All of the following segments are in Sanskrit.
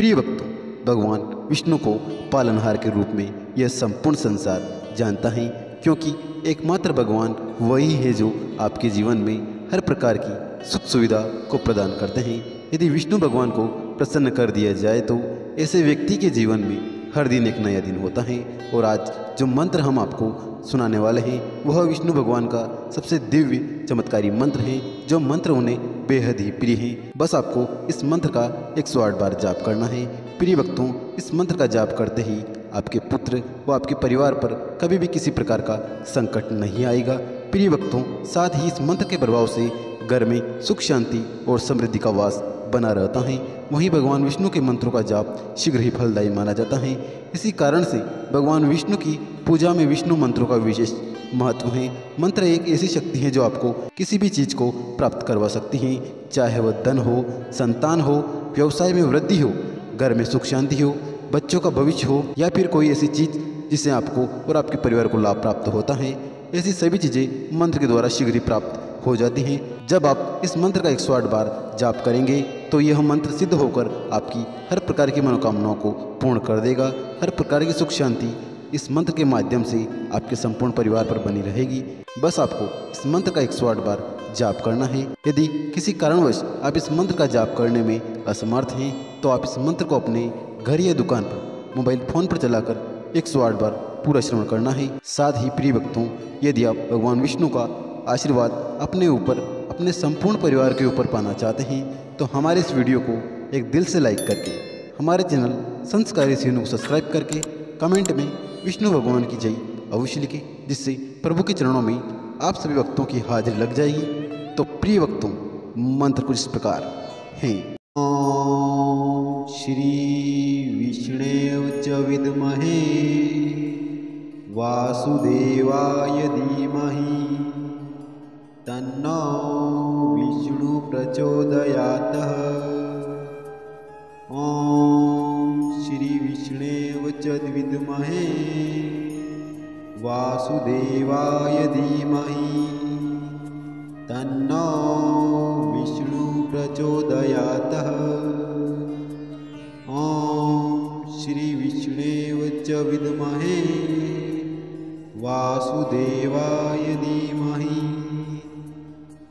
प्रिय भक्तों, भगवान विष्णु को पालनहार के रूप में यह संपूर्ण संसार जानता है, क्योंकि एकमात्र भगवान वही है जो आपके जीवन में हर प्रकार की सुख सुविधा को प्रदान करते हैं। यदि विष्णु भगवान को प्रसन्न कर दिया जाए तो ऐसे व्यक्ति के जीवन में हर दिन एक नया दिन होता है। और आज जो मंत्र हम आपको सुनाने वाले हैं वह विष्णु भगवान का सबसे दिव्य चमत्कारी मंत्र है, जो मंत्र उन्हें बेहद ही प्रिय है। बस आपको इस मंत्र का 108 बार जाप करना है। प्रिय भक्तों, इस मंत्र का जाप करते ही आपके पुत्र व आपके परिवार पर कभी भी किसी प्रकार का संकट नहीं आएगा। प्रिय भक्तों, साथ ही इस मंत्र के प्रभाव से घर में सुख शांति और समृद्धि का वास बना रहता है। वहीं भगवान विष्णु के मंत्रों का जाप शीघ्र ही फलदायी माना जाता है। इसी कारण से भगवान विष्णु की पूजा में विष्णु मंत्रों का विशेष महत्व है। मंत्र एक ऐसी शक्ति है जो आपको किसी भी चीज़ को प्राप्त करवा सकती है, चाहे वह धन हो, संतान हो, व्यवसाय में वृद्धि हो, घर में सुख शांति हो, बच्चों का भविष्य हो, या फिर कोई ऐसी चीज़ जिससे आपको और आपके परिवार को लाभ प्राप्त होता है। ऐसी सभी चीज़ें मंत्र के द्वारा शीघ्र ही प्राप्त हो जाती हैं। जब आप इस मंत्र का 108 बार जाप करेंगे तो यह मंत्र सिद्ध होकर आपकी हर प्रकार की मनोकामनाओं को पूर्ण कर देगा। हर प्रकार की सुख शांति इस मंत्र के माध्यम से आपके संपूर्ण परिवार पर बनी रहेगी। बस आपको इस मंत्र का 108 बार जाप करना है। यदि किसी कारणवश आप इस मंत्र का जाप करने में असमर्थ हैं तो आप इस मंत्र को अपने घर या दुकान पर मोबाइल फ़ोन पर चलाकर 108 बार पूरा श्रवण करना है। साथ ही प्रिय भक्तों, यदि आप भगवान विष्णु का आशीर्वाद अपने ऊपर, अपने संपूर्ण परिवार के ऊपर पाना चाहते हैं तो हमारे इस वीडियो को एक दिल से लाइक करके, हमारे चैनल संस्कारी सीनू को सब्सक्राइब करके कमेंट में विष्णु भगवान की जय अवश्य लिखें, जिससे प्रभु के चरणों में आप सभी भक्तों की हाजिरी लग जाएगी। तो प्रिय भक्तों, मंत्र कुछ इस प्रकार हैं। ओम श्री विष्णुवे च विद्महे वासुदेवाय धीमहि तन्नो विष्णु प्रचोदयात्। ओम श्री विष्णुवे च विद्महे वासुदेवाय धीमहि तन्नो विष्णु प्रचोदयात्। ओम श्री विष्णुवे च विद्महे वासुदेवाय धीमहि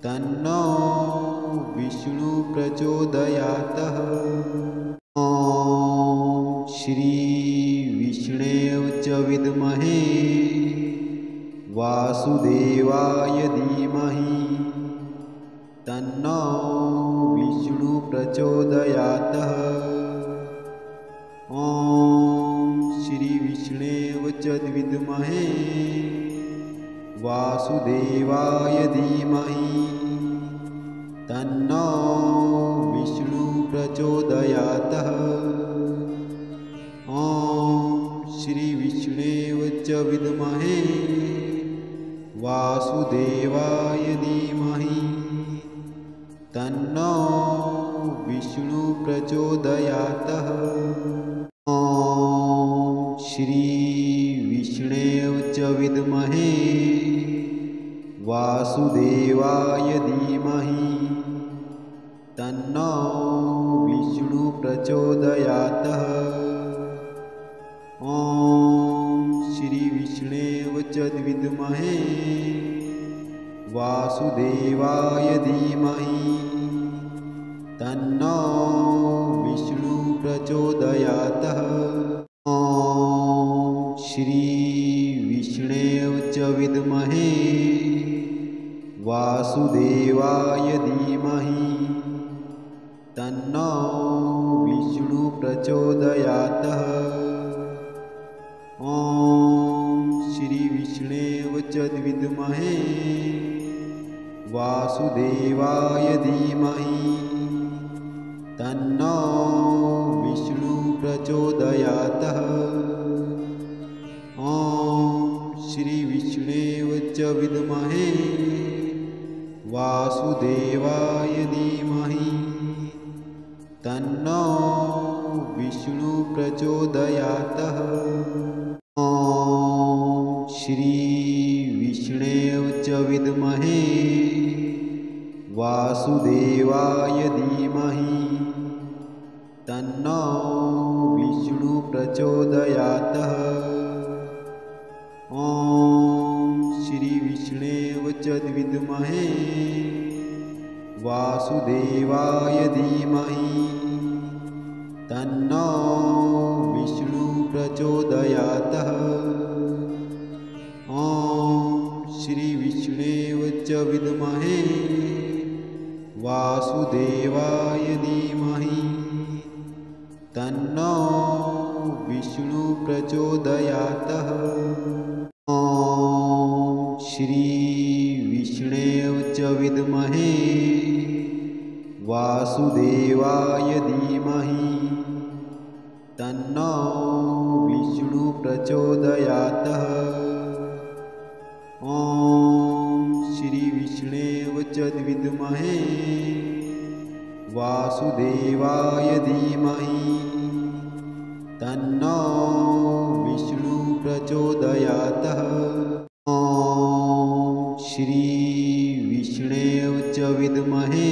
तन्नो विष्णु प्रचोदयात्। ओम श्री विष्णुवे च विद्महे वासुदेवाय धीमहि तन्नो विष्णु प्रचोदयात्। ओम श्री विष्णुवे च विद्महे वासुदेवाय धीमहि तन्नो विष्णु प्रचोदयात्। ओम श्री विष्णुवे च विद्महे वासुदेवाय धीमहि तन्नो विष्णु प्रचोदयात्। ओम श्री विष्णुवे च विद्महे वासुदेवाय धीमहि तन्नो विष्णु प्रचोदयात्। ओम श्री विष्णुवे च विद्महे वासुदेवाय धीमहि तन्नो विष्णु प्रचोदयात्। ओम श्री विष्णुवे च विद्महे वासुदेवाय धीमहि तन्नो विष्णु प्रचोदयात्। ओम श्री विष्णुवे च विद्महे वासुदेवाय धीमहि तन्नो विष्णु प्रचोदयात्। ओम श्री विष्णुवे च विद्महे वासुदेवाय धीमहि तन्नो विष्णु प्रचोदयात्। ओम श्री विष्णुवे च विद्महे वासुदेवाय धीमहि तन्नो विष्णु प्रचोदयात्। ॐ श्री विष्णवे च विद्महे वासुदेवाय धीमहि तन्नो विष्णु प्रचोदयात्। ॐ श्री विष्णवे च विद्महे वासुदेवाय धीमहि तन्नो विष्णु प्रचोदयात्। ॐ श्री विष्णवे च विद्महे वासुदेवाय धीमहि तन्नो विष्णु प्रचोदयात्। ॐ श्री विष्णवे च विद्महे वासुदेवाय धीमहि तन्नो विष्णु प्रचोदयात्। ॐ श्री विष्णवे च विद्महे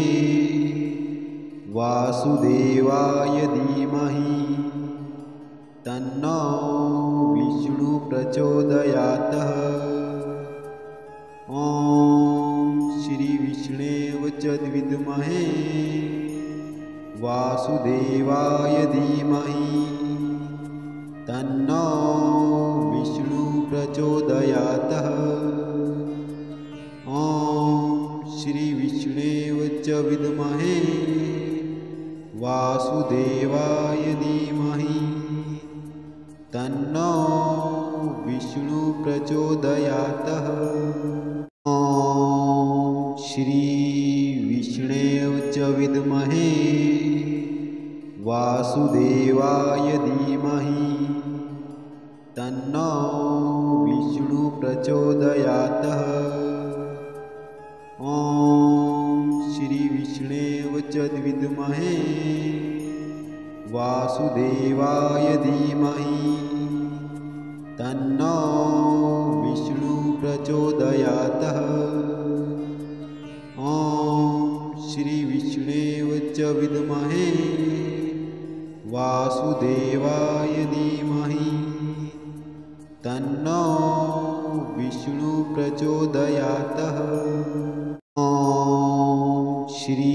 वासुदेवाय धीमहि तन्नो विष्णु प्रचोदयात्। ॐ श्री विष्णवे च विद्महे वासुदेवाय धीमहि तन्नो विष्णु प्रचोदयात्। ॐ श्री विष्णवे च विद्महे वासुदेवाय धीमहि तन्नो विष्णु प्रचोदयात्। ॐ श्री विष्णवे च विद्महे वासुदेवाय धीमहि तन्नो विष्णु प्रचोदयात्। ॐ श्री विष्णवे च विद्महे वासुदेवाय धीमहि तन्नो विष्णु प्रचोदयात्। ॐ श्री विष्णवे च विद्महे वासुदेवाय धीमहि तन्नो विष्णु प्रचोदयात्। ॐ श्री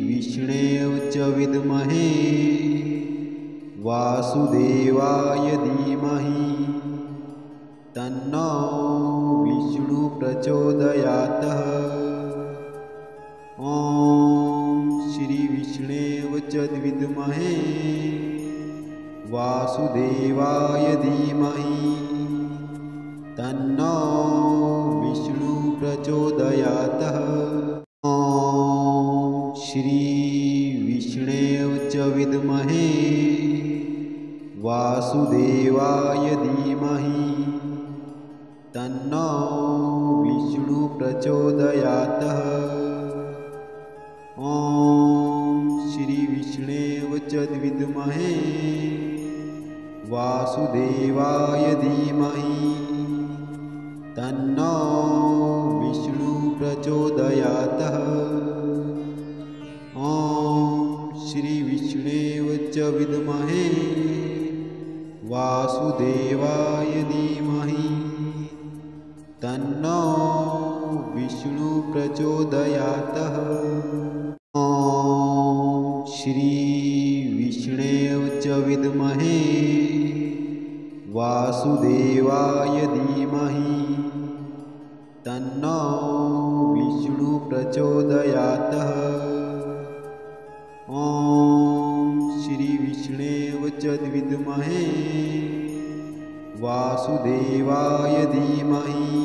विष्णवे च विद्महे वासुदेवाय धीमहि तन्नो विष्णु प्रचोदयात्। ॐ श्री विष्णवे च विद्महे वासुदेवाय धीमहि तन्नो विष्णु प्रचोदयात्। ॐ श्री विष्णवे च विद्महे वासुदेवाय धीमहि तन्नो विष्णु प्रचोदयात्। ॐ श्री विष्णवे च विद्महे वासुदेवाय धीमहि तन्नो विष्णु प्रचोदयात्। ॐ श्री विष्णवे च विद्महे वासुदेवाय धीमहि तन्नो विष्णु प्रचोदयात्। ॐ श्री विष्णवे च विद्महे वासुदेवाय धीमहि तन्नो विष्णु प्रचोदयात्। ॐ श्री विष्णवे च विद्महे वासुदेवाय धीमहि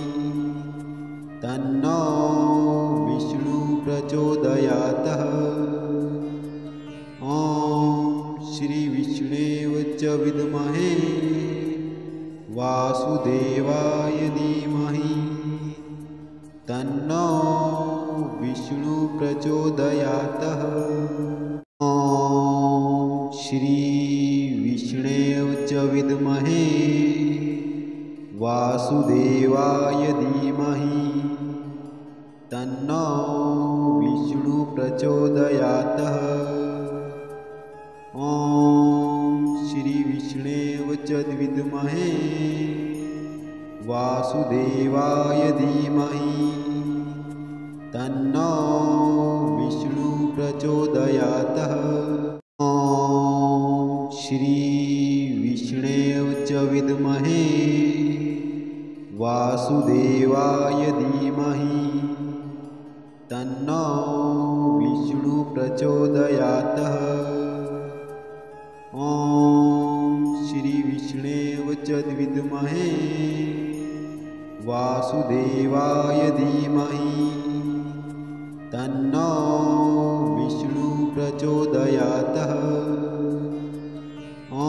तन्नो विष्णु प्रचोदयात्। ॐ श्री विष्णवे च विद्महे वासुदेवाय धीमहि तन्नो विष्णु प्रचोदयात्। ॐ श्री विष्णवे च विद्महे वासुदेवाय धीमहि तन्नो विष्णु प्रचोदयात्। ॐ श्री विष्णवे च विद्महे वासुदेवाय धीमहि तन्नो विष्णु प्रचोदयात्। ॐ श्री विष्णवे च विद्महे वासुदेवाय धीमहि तन्नो विष्णु प्रचोदयात्। ॐ श्री विष्णवे च विद्महे वासुदेवाय धीमहि तन्नो विष्णु प्रचोदयात्। ॐ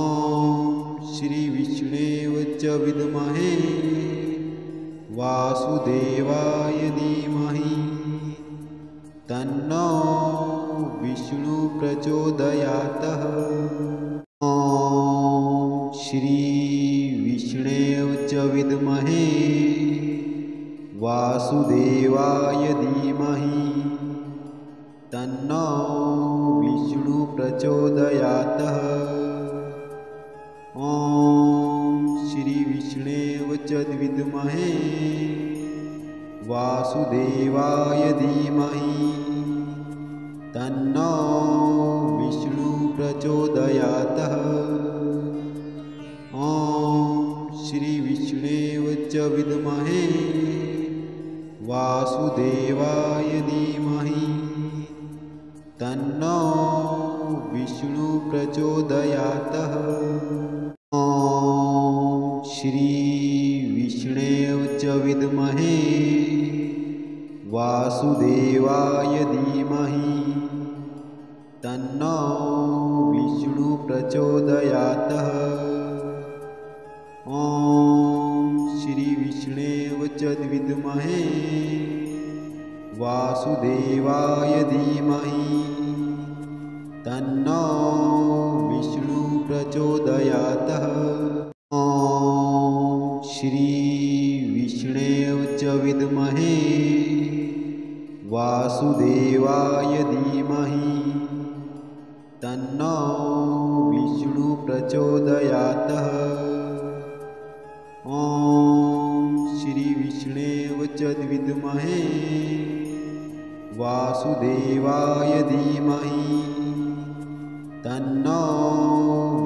श्री विष्णवे च विद्महे वासुदेवाय धीमहि तन्नो विष्णु प्रचोदयात्। ॐ श्री विष्णवे च विद्महे वासुदेवाय धीमहि तन्नो विष्णु प्रचोदयात्। ॐ श्री विष्णवे च विद्महे वासुदेवाय धीमहि तन्नो विष्णु प्रचोदयात्। ॐ श्री विष्णवे च विद्महे वासुदेवाय धीमहि तन्नो विष्णु प्रचोदयात्। ॐ श्री विष्णवे च विद्महे वासुदेवाय धीमहि तन्नो विष्णु प्रचोदयात्। ॐ श्री विष्णवे च विद्महे वासुदेवाय धीमहि तन्नो विष्णु प्रचोदयात्। ॐ श्री विष्णवे च विद्महे वासुदेवाय धीमहि तन्नो विष्णु प्रचोदयात्। ॐ श्री विष्णवे च विद्महे वासुदेवाय धीमहि तन्नो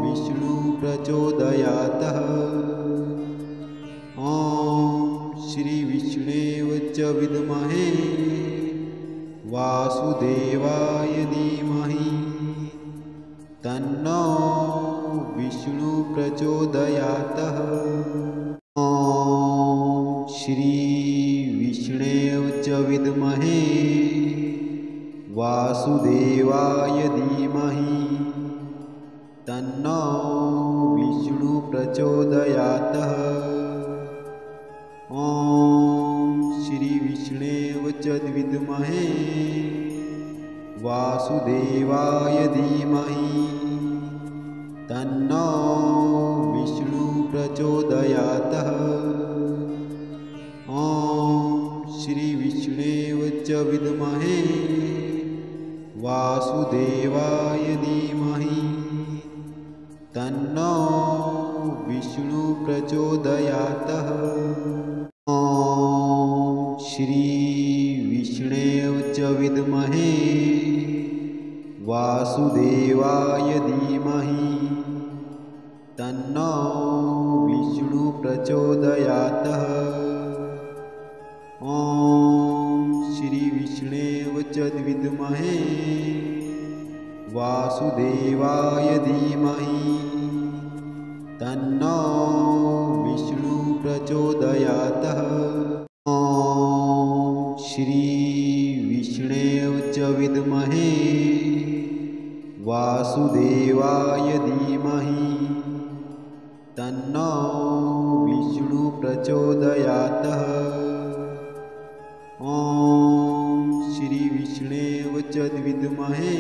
विष्णु प्रचोदयात्। ॐ श्री विष्णवे च विद्महे वासुदेवाय धीमहि तन्नो विष्णु प्रचोदयात्। ॐ श्री विष्णवे च विद्महे वासुदेवाय धीमहि तन्नो विष्णु प्रचोदयात्। ॐ श्री विष्णवे च विद्महे वासुदेवाय धीमहि तन्नो विष्णु प्रचोदयात्। ॐ श्री विष्णवे च विद्महे वासुदेवाय धीमहि तन्नो विष्णु प्रचोदयात्। ॐ श्री विष्णवे च विद्महे वासुदेवाय धीमहि तन्नो विष्णु प्रचोदयात्। ॐ श्री विष्णवे च विद्महे वासुदेवाय धीमहि तन्नो विष्णु प्रचोदयात्। ॐ श्री विष्णवे च विद्महे वासुदेवाय धीमहि तन्नो विष्णु प्रचोदयात्। ॐ श्री विष्णवे च विद्महे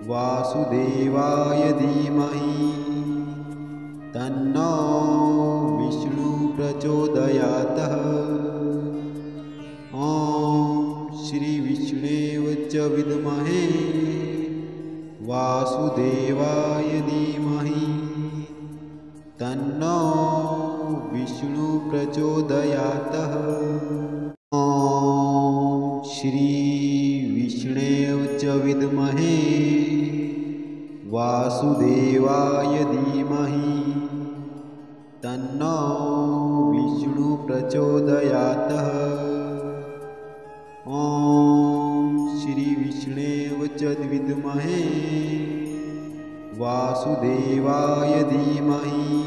वासुदेवाय धीमहि तन्नो विष्णु प्रचोदयात्। ॐ श्री विष्णवे च विद्महे वासुदेवाय धीमहि तन्नो विष्णु प्रचोदयात्। ॐ श्री विष्णवे च विद्महे वासुदेवाय धीमहि तन्नो विष्णु प्रचोदयात्। ॐ श्री विष्णवे च विद्महे वासुदेवाय धीमहि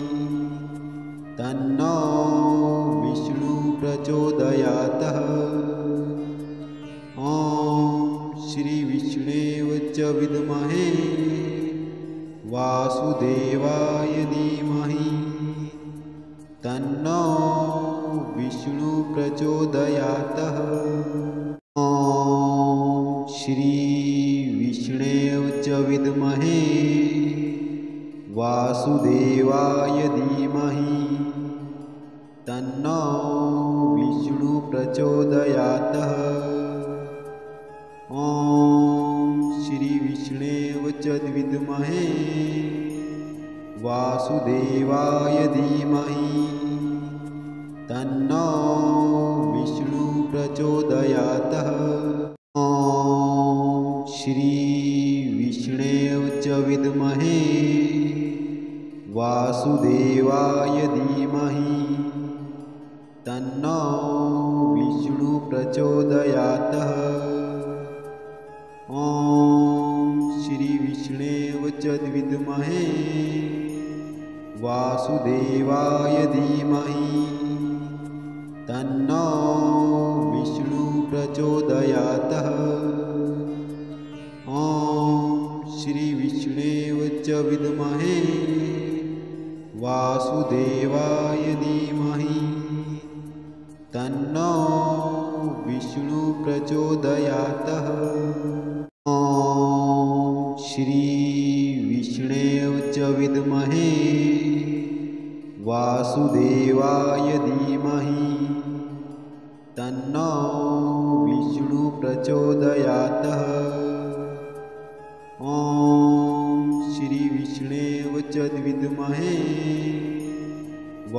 तन्नो विष्णु प्रचोदयात्। ॐ श्री विष्णवे च विद्महे वासुदेवाय धीमहि तन्नो विष्णु प्रचोदयात्। ॐ श्री विष्णवे च विद्महे वासुदेवाय धीमहि तन्नो विष्णु प्रचोदयात्। ॐ श्री विष्णवे च विद्महे वासुदेवाय धीमहि तन्नो विष्णु प्रचोदयात्। ॐ श्री विष्णवे च विद्महे वासुदेवाय धीमहि तन्नो विष्णु प्रचोदयात्। ॐ श्री विष्णवे च विद्महे वासुदेवाय धीमहि तन्नो विष्णु प्रचोदयात्। ॐ श्री विष्णवे च विद्महे वासुदेवाय धीमहि तन्नो विष्णु प्रचोदयात्। ॐ श्री विष्णवे च विद्महे वासुदेवाय धीमहि तन्नो विष्णु प्रचोदयात्। ॐ श्री विष्णवे च विद्महे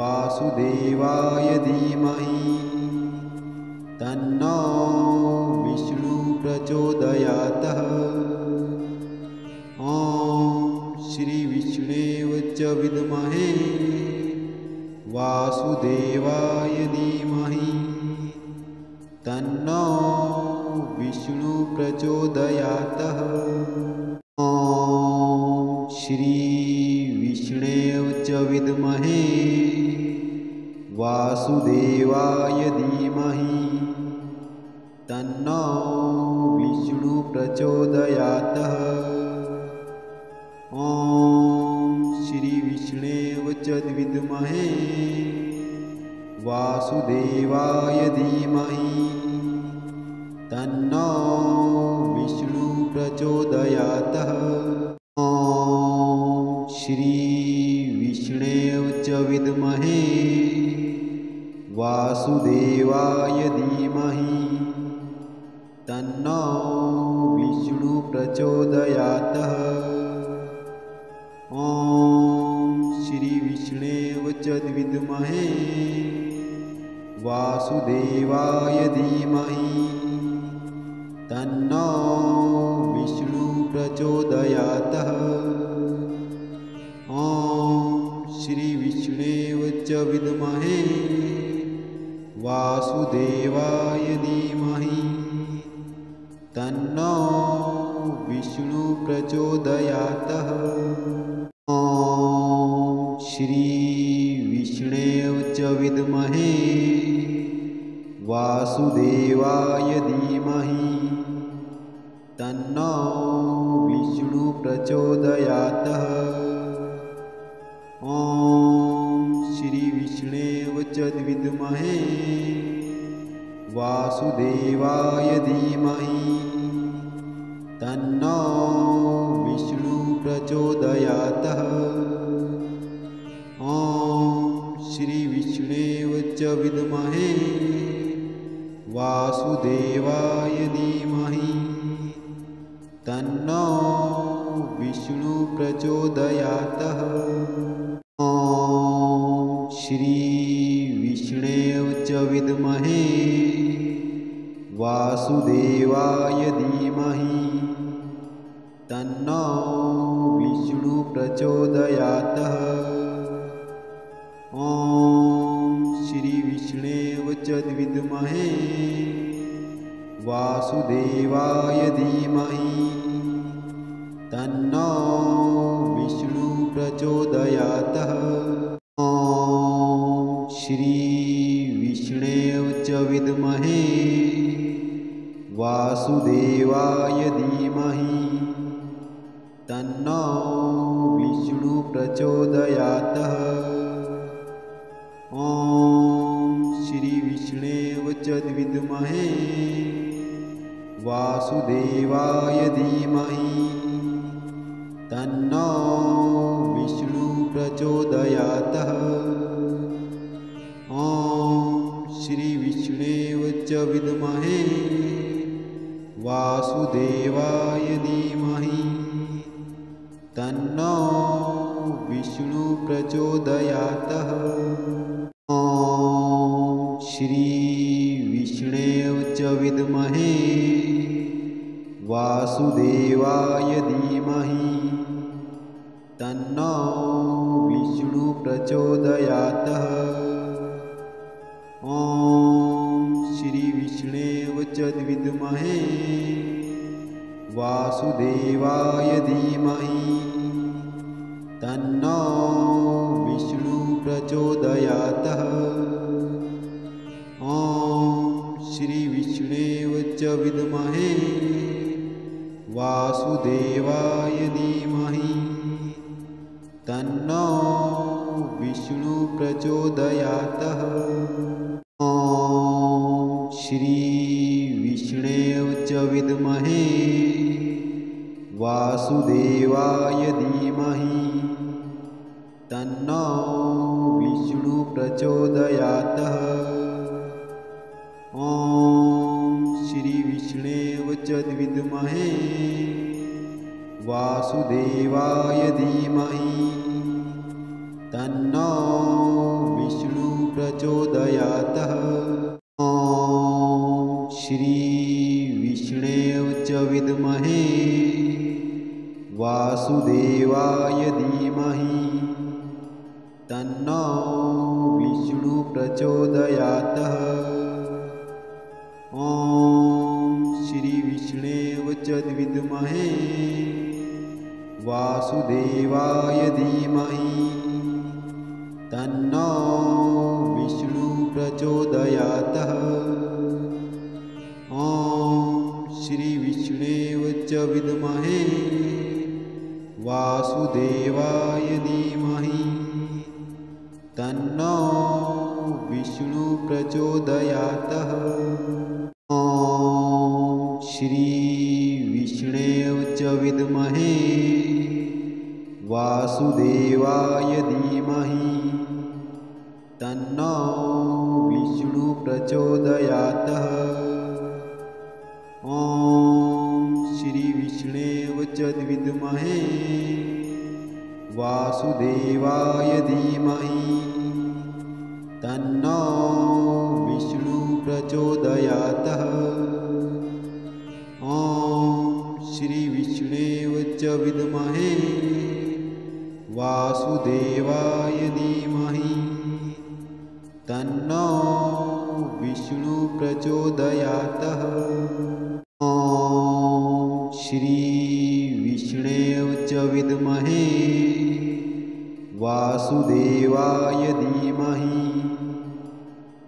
वासुदेवाय धीमहि तन्नो विष्णु प्रचोदयात्। ॐ श्री विष्णवे च विद्महे वासुदेवाय धीमहि तन्नो विष्णु प्रचोदयात्। ॐ श्री विष्णवे च विद्महे वासुदेवाय धीमहि तन्नो विष्णु प्रचोदयात्। ॐ श्री विष्णवे च विद्महे वासुदेवाय धीमहि तन्नो विष्णु प्रचोदयात्। ॐ श्री विष्णवे च विद्महे वासुदेवाय धीमहि तन्नो विष्णु प्रचोदयात्। ॐ श्री विष्णवे च विद्महे वासुदेवाय धीमहि तन्नो विष्णु प्रचोदयात्। ॐ श्री विष्णवे च विद्महे वासुदेवाय धीमहि तन्नो विष्णु प्रचोदयात्। ॐ श्री विष्णवे च विद्महे वासुदेवाय धीमहि तन्नो विष्णु प्रचोदयात्। ॐ श्री विष्णवे च विद्महे वासुदेवाय धीमहि तन्नो विष्णु प्रचोदयात्। ॐ श्री विष्णवे च विद्महे वासुदेवाय धीमहि तन्नो प्रचोदयातः। ॐ श्री विष्णवे च विद्महे वासुदेवाय धीमहि तन्नो विष्णु प्रचोदयातः। ॐ श्री विष्णवे च विद्महे वासुदेवाय धीमहि तन्नो विष्णु प्रचोदयातः। ॐ श्री विष्णवे च विद्महे वासुदेवाय धीमहि तन्नो विष्णु प्रचोदयातः। ॐ श्री विष्णवे च विद्महे वासुदेवाय धीमहि तन्नो विष्णु प्रचोदयातः। ॐ श्री विष्णवे च विद्महे वासुदेवाय धीमहि तन्नो विष्णु प्रचोदयातः। ॐ श्री विष्णवे च विद्महे वासुदेवाय धीमहि तन्नो विष्णु प्रचोदयातः। ॐ श्री विष्णवे च विद्महे वासुदेवाय धीमहि तन्नो विष्णु प्रचोदयातः। ॐ श्री विष्णवे च विद्महे वासुदेवाय धीमहि तन्नो विष्णु प्रचोदयातः। ॐ श्री विष्णवे च विद्महे वासुदेवाय धीमहि तन्नो विष्णु प्रचोदयातः। ॐ श्री विष्णवे च विद्महे वासुदेवाय धीमहि तन्नो विष्णु प्रचोदयातः। ॐ श्री विष्णवे च विद्महे वासुदेवाय धीमहि तन्नो विष्णु प्रचोदयातः। ॐ श्री विष्णवे च विद्महे वासुदेवाय धीमहि तन्नो विष्णु प्रचोदयातः। ॐ श्री विष्णवे च विद्महे वासुदेवाय धीमहि तन्नो विष्णु प्रचोदयातः। ॐ श्री विष्णवे च विद्महे वासुदेवाय धीमहि तन्नो विष्णु प्रचोदयातः। ॐ श्री विष्णवे च विद्महे वासुदेवाय धीमहि तन्नो विष्णु प्रचोदयातः। ॐ श्री विष्णवे च विद्महे वासुदेवाय धीमहि तन्नो विष्णु प्रचोदयातः। ॐ श्री विष्णवे च विद्महे वासुदेवाय धीमहि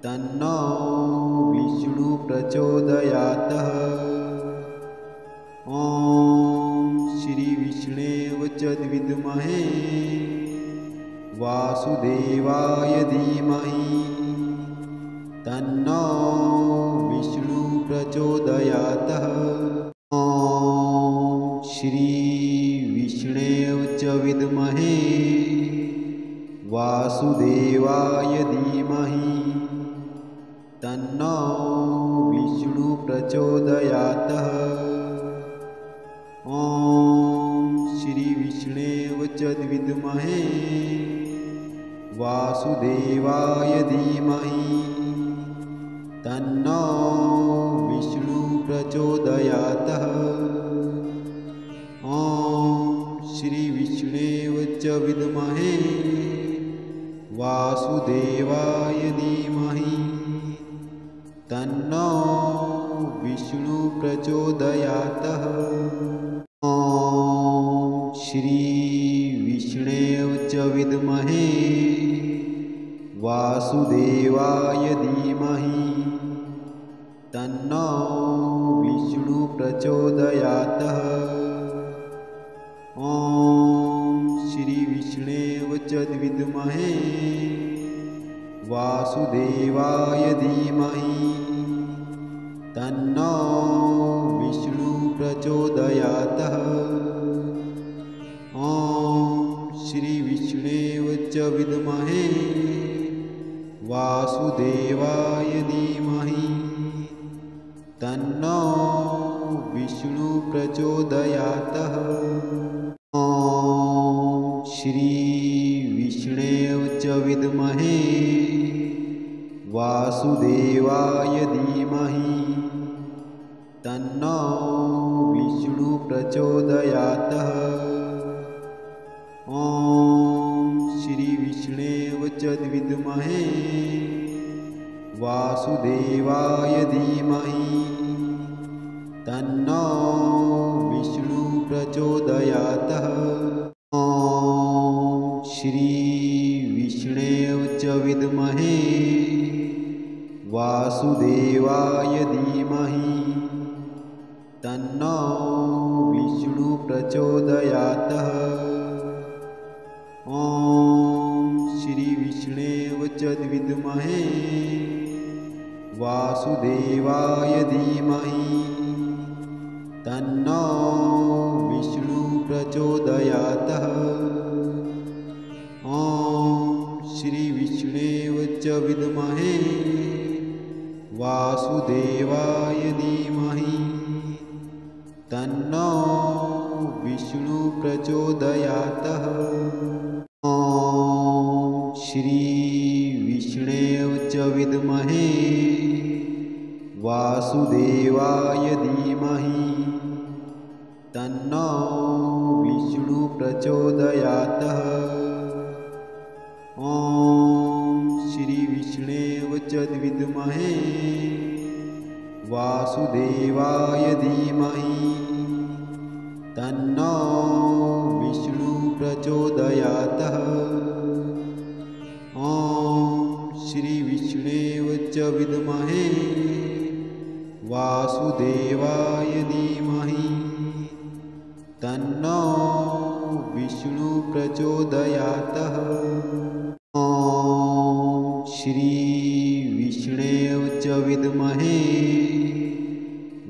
तन्नो विष्णु प्रचोदयातः। ॐ श्री विष्णवे च विद्महे वासुदेवाय धीमहि तन्नो विष्णु प्रचोदयातः। ॐ श्री विष्णवे च विद्महे वासुदेवाय धीमहि तन्नो विष्णु प्रचोदयातः। ॐ श्री विष्णवे विद्महे वासुदेवाय धीमहि तन्नो विष्णु प्रचोदयात्। ॐ श्री विष्णवे च विद्महे वासुदेवाय धीमहि तन्नो विष्णु प्रचोदयात्। ॐ श्री विष्णवे च विद्महे वासुदेवाय धीमहि तन्नो विष्णु प्रचोदयात्। ॐ श्री विष्णवे च विद्महे वासुदेवाय धीमहि तन्नो विष्णु प्रचोदयात्। ॐ श्री विष्णवे च विद्महे वासुदेवाय धीमहि तन्नो विष्णु प्रचोदयात्। ॐ श्री विष्णवे च विद्महे वासुदेवाय धीमहि तन्नो विष्णु प्रचोदयात्। ॐ श्री विष्णवे च विद्महे वासुदेवाय धीमहि तन्नो विष्णु प्रचोदयात्। ॐ श्री विष्णवे च विद्महे वासुदेवाय धीमहि तन्नो विष्णु प्रचोदयात्। ॐ श्री विष्णवे च विद्महे वासुदेवाय धीमहि तन्नो विष्णु प्रचोदयात्। ॐ श्री विष्णवे च विद्महे वासुदेवाय धीमहि तन्नो विष्णु प्रचोदयात्। ॐ श्री विष्णवे च विद्महे वासुदेवाय धीमहि तन्नो विष्णु प्रचोदयात्। ॐ श्री विष्णवे च विद्महे वासुदेवाय धीमहि तन्नो विष्णु प्रचोदयात्। ॐ श्री विष्णवे च विद्महे वासुदेवाय धीमहि तन्नो विष्णु प्रचोदयात्। ॐ श्री विष्णवे च विद्महे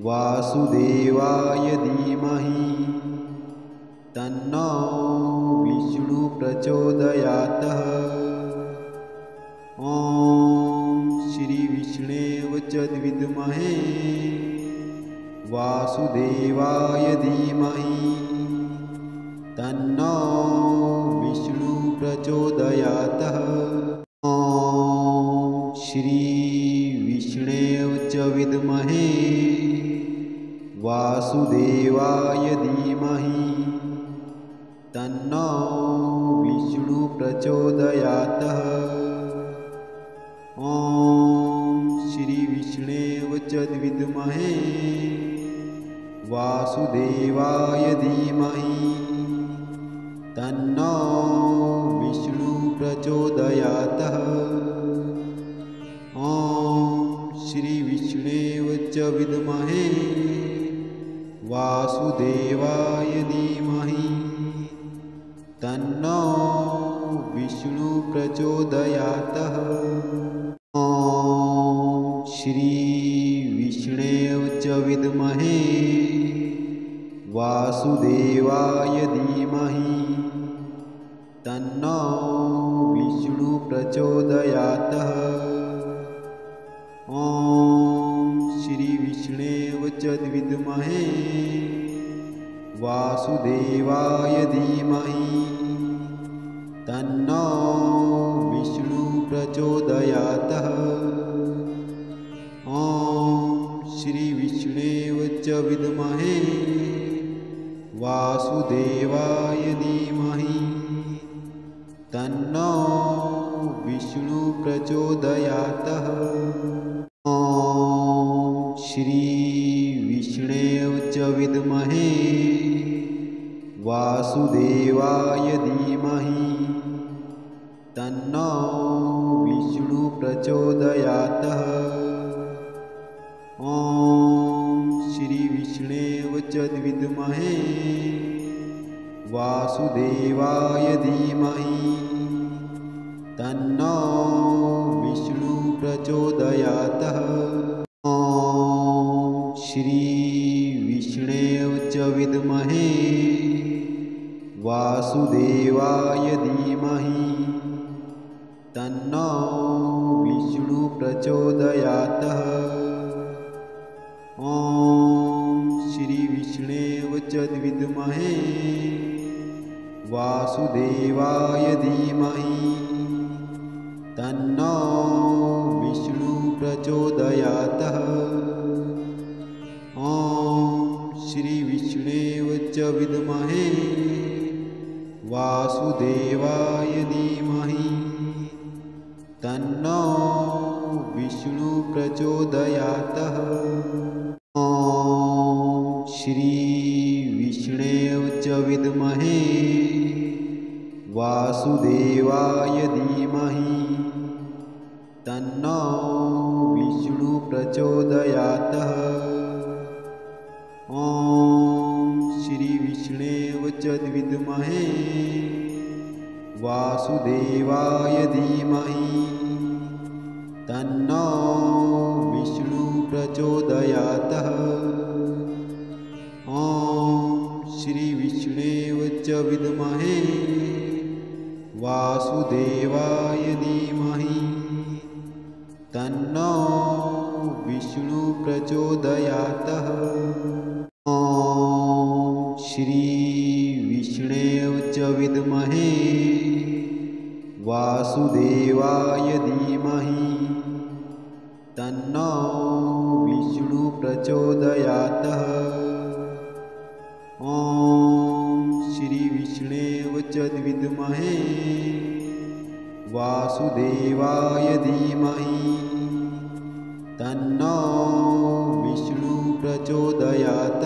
वासुदेवाय धीमहि तन्नो विष्णु प्रचोदयात्। ॐ श्री विष्णवे च विद्महे वासुदेवाय धीमहि तन्नो विष्णु प्रचोदयात्। ॐ श्री विष्णवे च विद्महे वासुदेवाय धीमहि तन्नो विष्णु प्रचोदयात्। ॐ श्री विष्णवे च विद्महे वासुदेवाय धीमहि तन्नो विष्णु प्रचोदयात्। ॐ श्री विष्णवे च विद्महे वासुदेवाय धीमहि तन्नो विष्णु प्रचोदयात्। ॐ श्री विष्णवे च विद्महे वासुदेवाय धीमहि तन्नो विष्णु प्रचोदयात्। ॐ श्री विष्णवे च विद्महे वासुदेवाय धीमहि तन्नो विष्णु प्रचोदयात्। ॐ श्री विष्णवे च विद्महे वासुदेवाय धीमहि तन्नो विष्णु प्रचोदयात्। ॐ श्री विष्णवे च विद्महे वासुदेवाय धीमहि तन्नो विष्णु प्रचोदयात्। ॐ श्री विष्णवे च विद्महे वासुदेवाय धीमहि तन्नो विष्णु प्रचोदयात्। ॐ श्री विष्णवे च विद्महे वासुदेवाय धीमहि तन्नो विष्णु प्रचोदयात्। ॐ श्री विष्णवे च विद्महे वासुदेवाय धीमहि तन्नो विष्णु प्रचोदयात्। ॐ श्री विष्णवे च विद्महे वासुदेवाय धीमहि तन्नो विष्णु प्रचोदयात्। ॐ श्री विष्णवे च विद्महे वासुदेवाय धीमहि तन्नो विष्णु प्रचोदयात्। ॐ श्री विष्णवे च विद्महे वासुदेवाय धीमहि तन्नो विष्णु प्रचोदयात्। ॐ श्री विष्णवे च विद्महे वासुदेवाय धीमहि तन्नो विष्णु प्रचोदयात्। ॐ श्री विष्णवे च विद्महे वासुदेवाय धीमहि तन्नो विष्णु प्रचोदयात्। ॐ श्री विष्णवे च विद्महे वासुदेवाय धीमहि तन्नो विष्णु प्रचोदयात्।